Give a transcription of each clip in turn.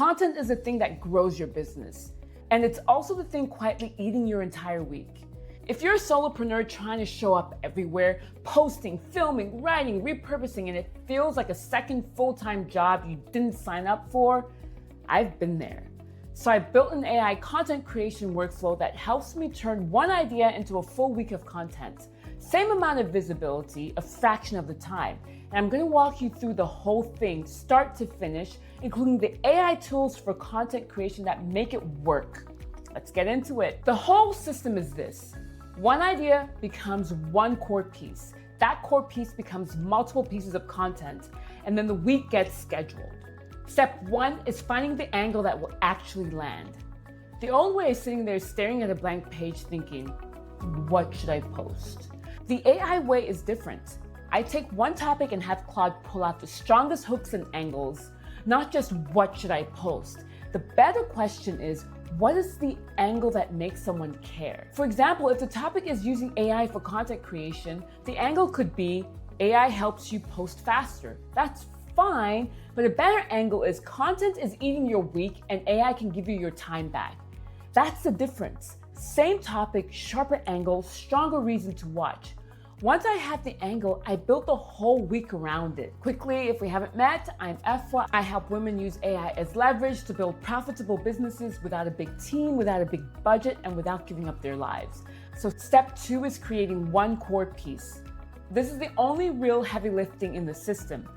Content is the thing that grows your business. And it's also the thing quietly eating your entire week. If you're a solopreneur trying to show up everywhere, posting, filming, writing, repurposing, and it feels like a second full-time job you didn't sign up for, I've been there. So I built an AI content creation workflow that helps me turn one idea into a full week of content. Same amount of visibility, a fraction of the time. And I'm going to walk you through the whole thing, start to finish, including the AI tools for content creation that make it work. Let's get into it. The whole system is this. One idea becomes one core piece. That core piece becomes multiple pieces of content, and then the week gets scheduled. Step one is finding the angle that will actually land. The old way is sitting there staring at a blank page thinking, what should I post? The AI way is different. I take one topic and have Claude pull out the strongest hooks and angles, not just what should I post. The better question is, what is the angle that makes someone care? For example, if the topic is using AI for content creation, the angle could be AI helps you post faster. That's fine, but a better angle is content is eating your week and AI can give you your time back. That's the difference. Same topic, sharper angle, stronger reason to watch. Once I had the angle, I built the whole week around it. Quickly, if we haven't met, I'm Efwa. I help women use AI as leverage to build profitable businesses without a big team, without a big budget, and without giving up their lives. So step two is creating one core piece. This is the only real heavy lifting in the system.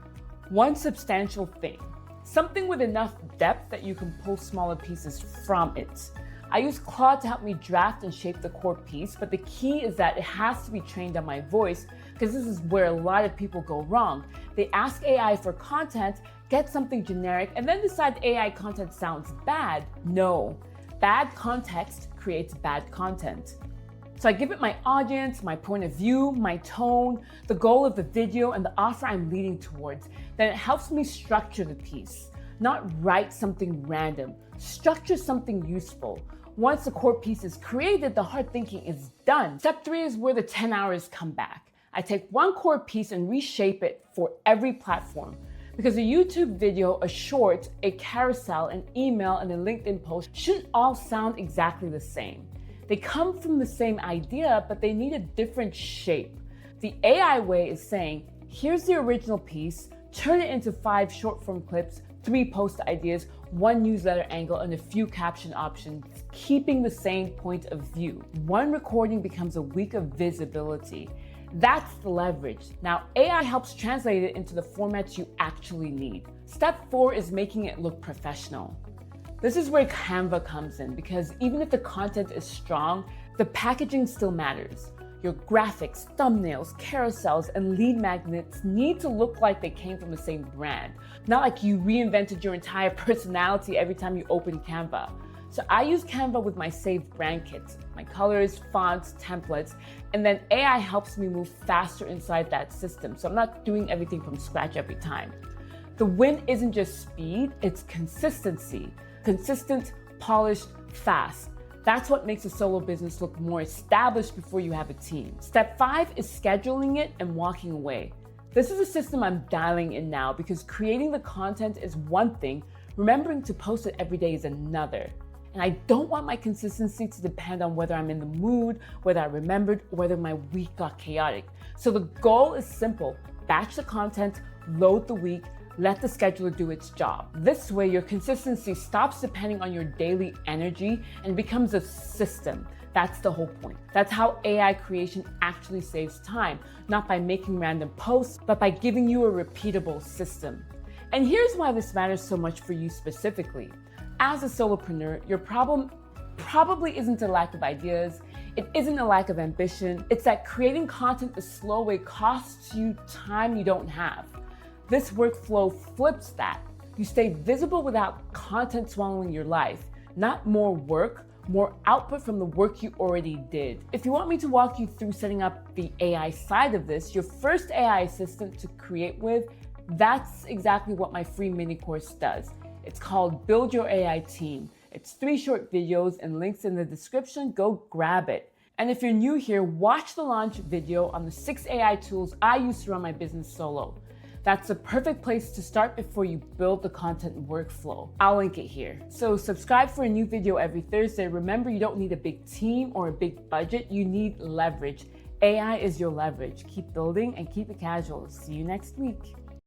One substantial thing, something with enough depth that you can pull smaller pieces from it. I use Claude to help me draft and shape the core piece, but the key is that it has to be trained on my voice because this is where a lot of people go wrong. They ask AI for content, get something generic, and then decide AI content sounds bad. No, bad context creates bad content. So I give it my audience, my point of view, my tone, the goal of the video, and the offer I'm leading towards. Then it helps me structure the piece, not write something random. Structure something useful. Once the core piece is created, the hard thinking is done. Step three is where the 10 hours come back. I take one core piece and reshape it for every platform. Because a YouTube video, a short, a carousel, an email, and a LinkedIn post shouldn't all sound exactly the same. They come from the same idea, but they need a different shape. The AI way is saying, here's the original piece, turn it into 5 short form clips, 3 post ideas, 1 newsletter angle, and a few caption options, keeping the same point of view. One recording becomes a week of visibility. That's the leverage. Now, AI helps translate it into the formats you actually need. Step 4 is making it look professional. This is where Canva comes in because even if the content is strong, the packaging still matters. Your graphics, thumbnails, carousels, and lead magnets need to look like they came from the same brand, not like you reinvented your entire personality every time you open Canva. So I use Canva with my saved brand kits, my colors, fonts, templates, and then AI helps me move faster inside that system. So I'm not doing everything from scratch every time. The win isn't just speed, it's consistency. Consistent, polished, fast. That's what makes a solo business look more established before you have a team. Step 5 is scheduling it and walking away. This is a system I'm dialing in now because creating the content is one thing, remembering to post it every day is another. And I don't want my consistency to depend on whether I'm in the mood, whether I remembered, or whether my week got chaotic. So the goal is simple. Batch the content, load the week, let the scheduler do its job. This way, your consistency stops depending on your daily energy and becomes a system. That's the whole point. That's how AI creation actually saves time, not by making random posts, but by giving you a repeatable system. And here's why this matters so much for you specifically. As a solopreneur, your problem probably isn't a lack of ideas. It isn't a lack of ambition. It's that creating content the slow way costs you time you don't have. This workflow flips that. You stay visible without content swallowing your life. Not more work, more output from the work you already did. If you want me to walk you through setting up the AI side of this, your first AI assistant to create with, that's exactly what my free mini course does. It's called Build Your AI Team. It's 3 short videos and links in the description. Go grab it. And if you're new here, watch the launch video on the 6 AI tools I use to run my business solo. That's the perfect place to start before you build the content workflow. I'll link it here. So subscribe for a new video every Thursday. Remember, you don't need a big team or a big budget. You need leverage. AI is your leverage. Keep building and keep it casual. See you next week.